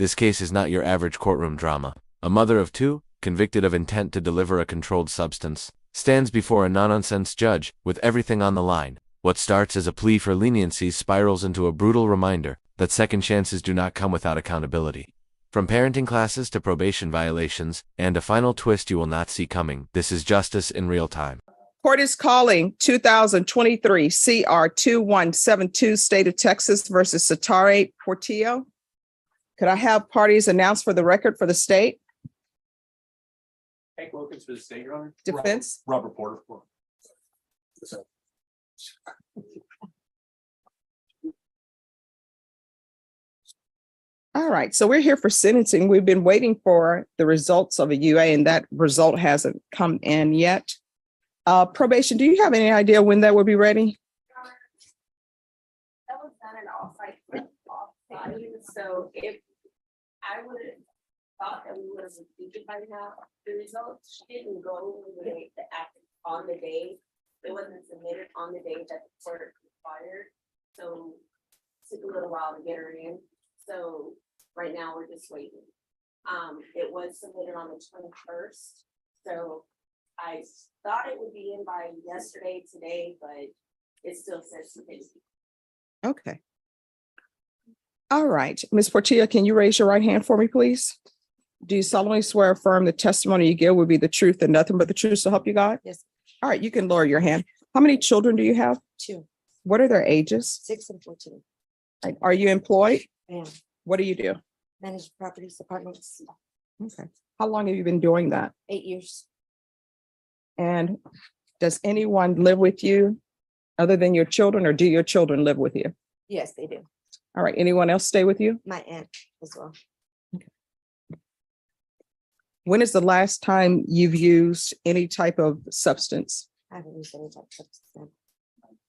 This case is not your average courtroom drama. A mother of two, convicted of intent to deliver a controlled substance, stands before a nonsense judge with everything on the line. What starts as a plea for leniency spirals into a brutal reminder that second chances do not come without accountability. From parenting classes to probation violations, and a final twist you will not see coming, this is justice in real time. Court is calling 2023 CR 2172, State of Texas versus Satare Portillo. Could I have parties announced for the record for the state? Hank Wilkins for the state, Your Honor. Defense? Robert Porter. All right, so we're here for sentencing. We've been waiting for the results of a UA, and that result hasn't come in yet. Probation, do you have any idea when that will be ready? That was done in off-site, so if I would have thought that we would have received it by now, the results didn't go on the day. It wasn't submitted on the day that the court required, so it took a little while to get her in. So right now we're just waiting. It was submitted on the 21st, so I thought it would be in by yesterday, today, but it still says today. Okay. All right, Ms. Portillo, can you raise your right hand for me, please? Do you solemnly swear or affirm the testimony you give will be the truth and nothing but the truth, so help you God? Yes. All right, you can lower your hand. How many children do you have? 2, What are their ages? 6, and 14. Are you employed? And What do you do? managed properties, apartments, Okay. How long have you been doing that? 8 years. And does anyone live with you other than your children, or do your children live with you? Yes, they do. All right, anyone else stay with you? My aunt as well. When is the last time you've used any type of substance I haven't used any type of substance.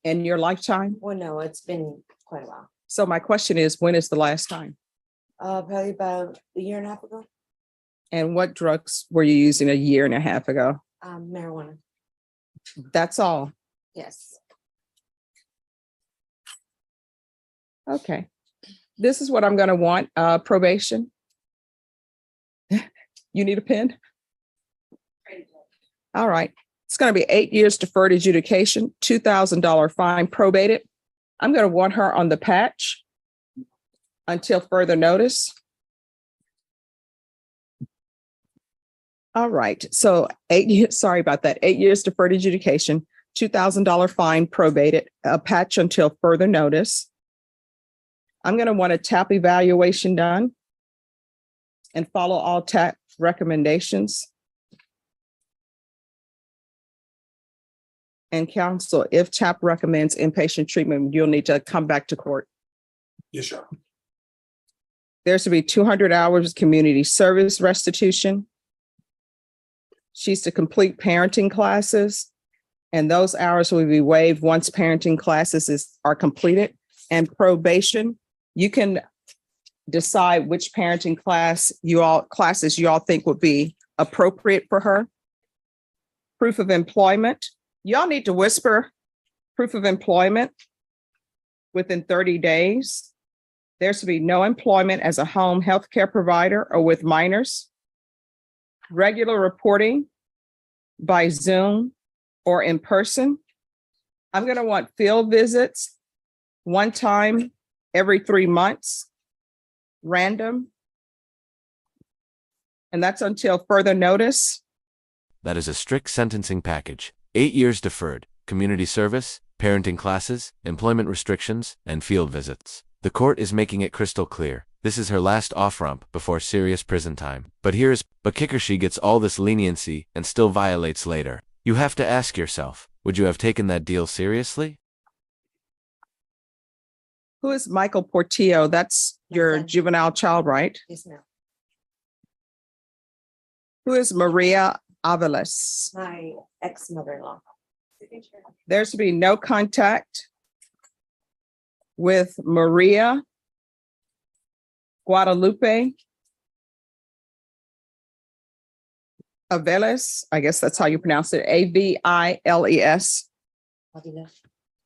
in your lifetime? Well, no, it's been quite a while. So my question is, when is the last time? Probably about a year and a half ago. And what drugs were you using a year and a half ago? Marijuana. That's all. Yes. Okay. This is what I'm going to want, probation. You need a pen? All right. It's going to be 8 years deferred adjudication, $2,000 fine probated. I'm going to want her on the patch until further notice. All right. So 8 years, sorry about that. 8 years deferred adjudication, $2,000 fine probated, a patch until further notice. I'm going to want a TAP evaluation done and follow all TAP recommendations. And counsel, if TAP recommends inpatient treatment, you'll need to come back to court. Yes, sir. There's to be 200 hours community service restitution. She's to complete parenting classes, and those hours will be waived once parenting classes are completed. And probation, you can decide which parenting classes you all think would be appropriate for her. Proof of employment. Y'all need to whisper proof of employment within 30 days. There's to be no employment as a home health care provider or with minors. Regular reporting by Zoom or in person. I'm going to want field visits one time every 3 months, random. And that's until further notice. That is a strict sentencing package. 8 years deferred, community service, parenting classes, employment restrictions, and field visits. The court is making it crystal clear. This is her last off-ramp before serious prison time. But kicker, she gets all this leniency and still violates later. You have to ask yourself, would you have taken that deal seriously? Who is Michael Portillo? That's your son. juvenile child, right? Yes, ma'am. Who is Maria Avalos? My ex-mother-in-law. There's to be no contact with Maria Guadalupe Aveles. I guess that's how you pronounce it. Aviles.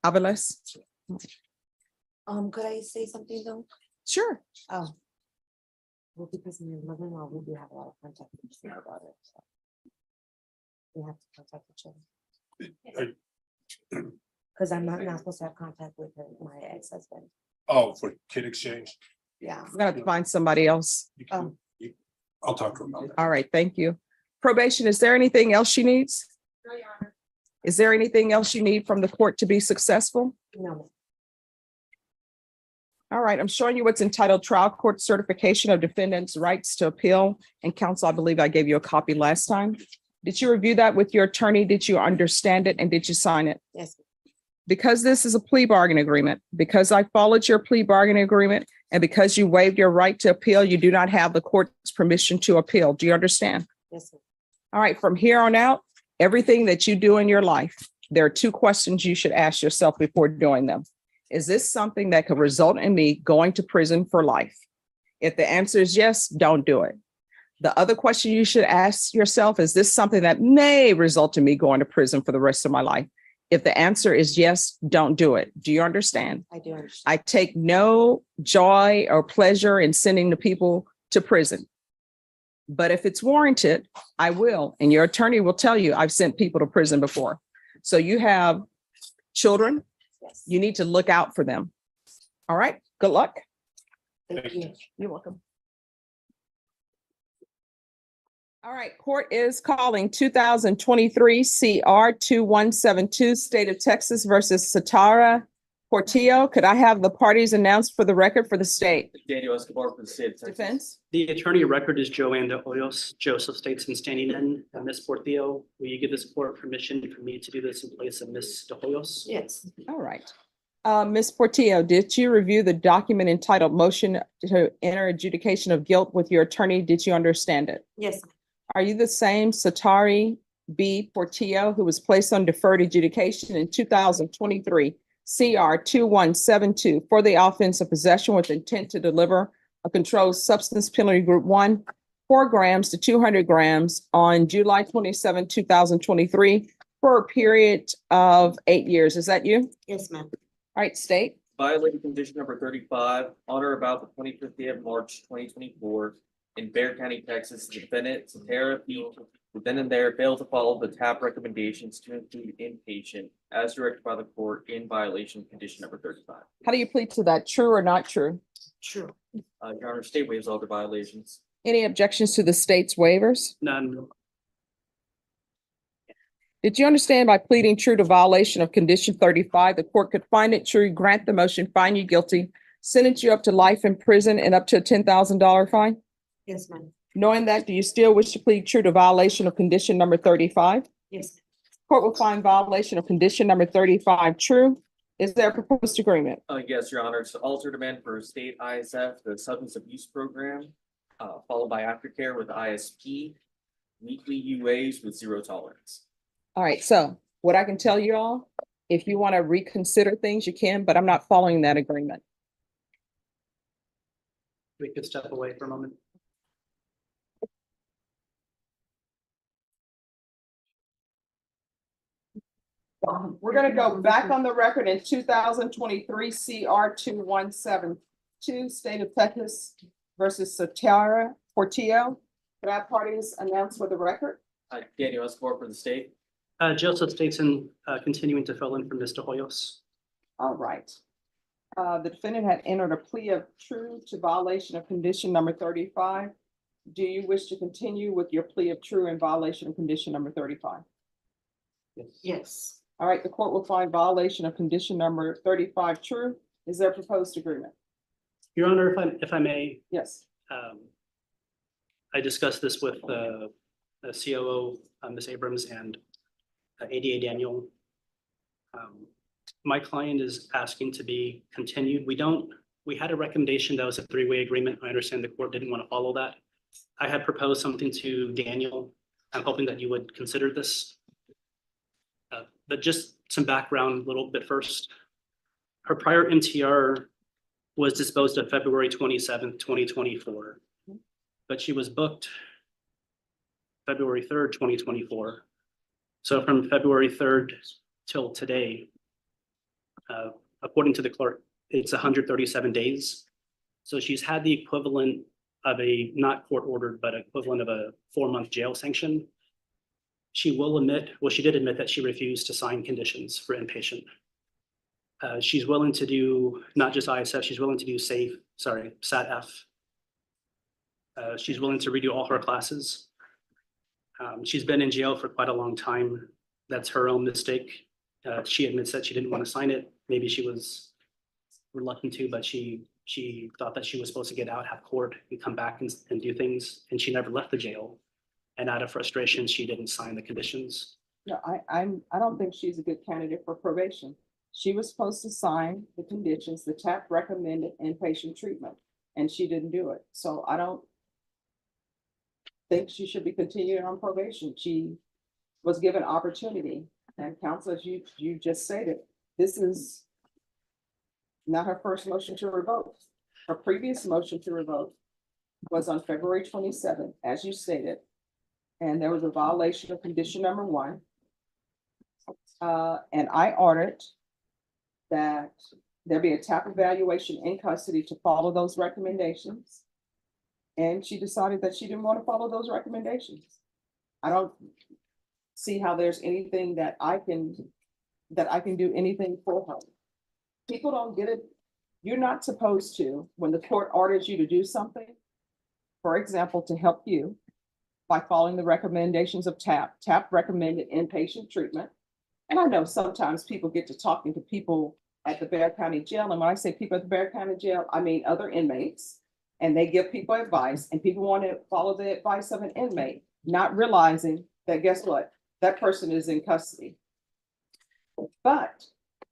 Avalos. Could I say something though? Sure. Oh. Well, because my mother-in-law, we do have a lot of contact with each other about it. So we have to contact each other. Because I'm not supposed to have contact with her, my ex-husband. Oh, for kid exchange. Yeah. We're gonna have to find somebody else. I'll talk to him about that. All right, thank you. Probation, is there anything else she needs? No, Your Honor. Is there anything else you need from the court to be successful? No. All right, I'm showing you what's entitled Trial Court Certification of Defendant's Rights to Appeal. And counsel, I believe I gave you a copy last time. Did you review that with your attorney? Did you understand it and did you sign it? Yes. Because this is a plea bargain agreement, because I followed your plea bargaining agreement, and because you waived your right to appeal, you do not have the court's permission to appeal. Do you understand? Yes. Sir. All right, from here on out, everything that you do in your life, there are two questions you should ask yourself before doing them. Is this something that could result in me going to prison for life? If the answer is yes, don't do it. The other question you should ask yourself, is this something that may result in me going to prison for the rest of my life? If the answer is yes, don't do it. Do you understand? I do understand. I take no joy or pleasure in sending the people to prison. But if it's warranted, I will. And your attorney will tell you I've sent people to prison before. So you have children, Yes. you need to look out for them. All right, good luck. Thank you. You're welcome. All right, court is calling 2023 CR 2172, State of Texas versus Satara Portillo. Could I have the parties announced for the record for the state? Daniel Escobar for the state of Texas. Defense? The attorney of record is Joanne de Hoyos. Joseph states in standing in. Ms. Portillo, will you give this court permission for me to do this in place of Ms. de Hoyos? Yes. All right. Ms. Portillo, did you review the document entitled Motion to Enter Adjudication of Guilt with your attorney? Did you understand it? Yes. Are you the same Satari B. Portillo who was placed on deferred adjudication in 2023 CR 2172 for the offense of possession with intent to deliver a controlled substance penalty group 1, 4 grams to 200 grams on July 27, 2023 for a period of 8 years? Is that you? Yes, ma'am. All right, state. Violating condition number 35, on or about the 25th day of March, 2024, in Bexar County, Texas, the defendant, Satara P. who then and there failed to follow the TAP recommendations to include inpatient as directed by the court in violation of condition number 35. How do you plead to that? True or not true? True. Your Honor, state waives all the violations. Any objections to the state's waivers? None. Did you understand by pleading true to violation of condition 35, the court could find it true, grant the motion, find you guilty, sentence you up to life in prison and up to a $10,000 fine? Yes, ma'am. Knowing that, do you still wish to plead true to violation of condition number 35? Yes. Court will find violation of condition number 35 true. Is there a proposed agreement? Yes, Your Honor, to alter demand for state ISF, the substance abuse program, followed by aftercare with ISP, weekly UAs with zero tolerance. All right, so what I can tell you all, if you want to reconsider things, you can, but I'm not following that agreement. We could step away for a moment. We're gonna go back on the record in 2023 CR 2172, State of Texas versus Satara Portillo. Could I have parties announced for the record? Daniel Escobar for the state. Joseph states in continuing to fill in for Ms. de Hoyos. All right. The defendant had entered a plea of true to violation of condition number 35. Do you wish to continue with your plea of true in violation of condition number 35? Yes. All right, the court will find violation of condition number 35 true. Is there a proposed agreement? Your Honor, if I may, Yes. I discussed this with the COO, Ms. Abrams, and ADA Daniel. My client is asking to be continued. We had a recommendation that was a three-way agreement. I understand the court didn't want to follow that. I had proposed something to Daniel. I'm hoping that you would consider this. But just some background a little bit first. Her prior MTR was disposed of February 27th, 2024. But she was booked February 3rd, 2024. So from February 3rd till today, according to the clerk, it's 137 days. So she's had the equivalent of a not court ordered, but equivalent of a 4-month jail sanction. She did admit that she refused to sign conditions for inpatient. She's willing to do not just ISF, she's willing to do SAT-F. She's willing to redo all her classes. She's been in jail for quite a long time. That's her own mistake. She admits that she didn't want to sign it. Maybe she was reluctant to, but she thought that she was supposed to get out, have court, and come back and do things, and she never left the jail. And out of frustration, she didn't sign the conditions. No, I don't think she's a good candidate for probation. She was supposed to sign the conditions, the TAP recommended inpatient treatment, and she didn't do it. So I don't think she should be continuing on probation. She was given opportunity, and counsel, as you just stated, this is not her first motion to revoke. Her previous motion to revoke was on February 27th, as you stated, and there was a violation of condition number 1. And I ordered that there be a TAP evaluation in custody to follow those recommendations. And she decided that she didn't want to follow those recommendations. I don't see how there's anything that I can do anything for her. People don't get it. You're not supposed to, when the court orders you to do something, for example, to help you by following the recommendations of TAP recommended inpatient treatment. And I know sometimes people get to talking to people at the Bexar County Jail. And when I say people at the Bexar County Jail, I mean other inmates. And they give people advice, and people want to follow the advice of an inmate, not realizing that, guess what? That person is in custody. But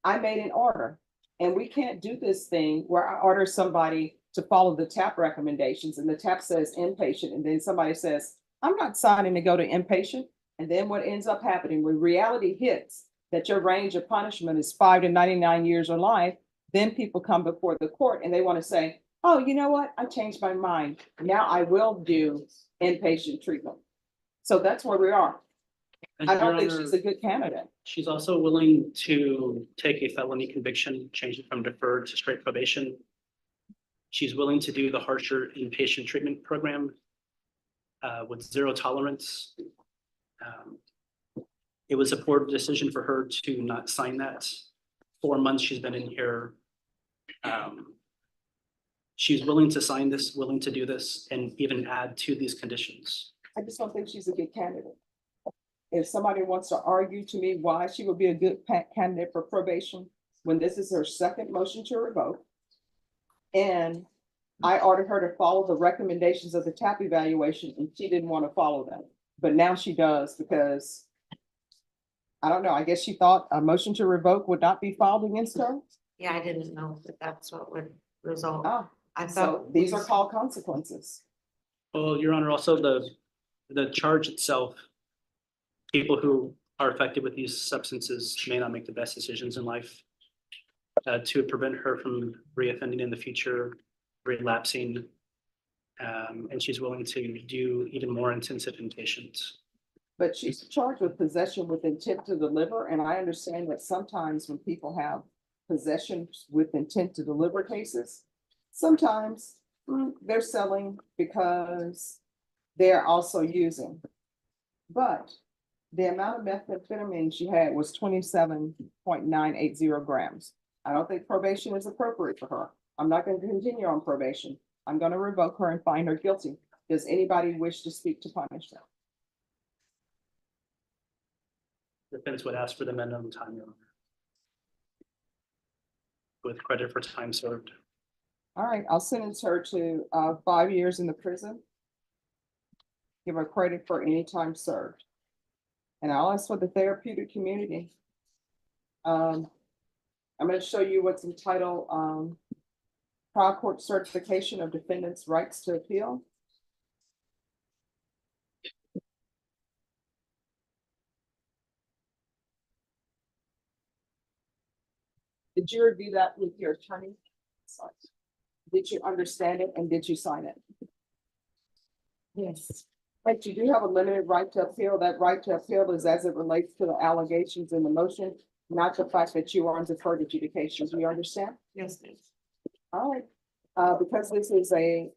I made an order, and we can't do this thing where I order somebody to follow the TAP recommendations, and the TAP says inpatient, and then somebody says, I'm not signing to go to inpatient. And then what ends up happening when reality hits that your range of punishment is 5 to 99 years or life, then people come before the court and they want to say, oh, you know what? I changed my mind. Now I will do inpatient treatment. So that's where we are. And I don't Your think Honor, she's a good candidate. she's also willing to take a felony conviction, change it from deferred to straight probation. She's willing to do the harsher inpatient treatment program with 0 tolerance. It was a poor decision for her to not sign that. 4 months she's been in here. She's willing to sign this, willing to do this, and even add to these conditions. I just don't think she's a good candidate. If somebody wants to argue to me why she would be a good candidate for probation, when this is her second motion to revoke, and I ordered her to follow the recommendations of the TAP evaluation, and she didn't want to follow them. But now she does because, I don't know, I guess she thought a motion to revoke would not be filed against her. Yeah, I didn't know that that's what would result. Ah, I so thought these are called consequences. Well, Your Honor, also the charge itself, people who are affected with these substances may not make the best decisions in life. To prevent her from reoffending in the future, relapsing, and she's willing to do even more intensive inpatient. But she's charged with possession with intent to deliver, and I understand that sometimes when people have possession with intent to deliver cases, sometimes they're selling because they're also using. But the amount of methamphetamine she had was 27.980 grams. I don't think probation is appropriate for her. I'm not going to continue on probation. I'm going to revoke her and find her guilty. Does anybody wish to speak to punish her? Defense would ask for the minimum time, Your Honor, with credit for time served. All right, I'll sentence her to 5 years in the prison. Give her credit for any time served. And I'll ask for the therapeutic community. I'm going to show you what's entitled Trial Court Certification of Defendants' Rights to Appeal. Did you review that with your attorney? Did you understand it and did you sign it? yes, But you do have a limited right to appeal. That right to appeal is as it relates to the allegations in the motion, not the fact that you are on deferred adjudication. Do you understand? yes, please. All right, because this is a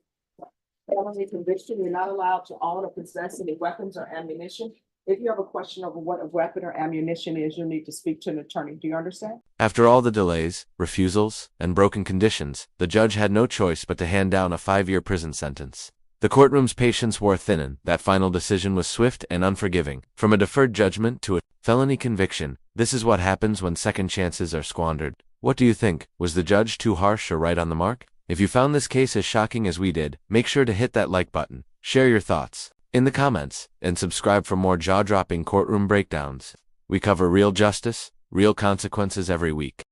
felony conviction, you're not allowed to own or possess any weapons or ammunition. If you have a question over what a weapon or ammunition is, you'll need to speak to an attorney. Do you understand? After all the delays, refusals, and broken conditions, the judge had no choice but to hand down a 5-year prison sentence. The courtroom's patience wore thin. That final decision was swift and unforgiving. From a deferred judgment to a felony conviction, this is what happens when second chances are squandered. What do you think? Was the judge too harsh or right on the mark? If you found this case as shocking as we did, make sure to hit that like button, share your thoughts in the comments, and subscribe for more jaw-dropping courtroom breakdowns. We cover real justice, real consequences every week.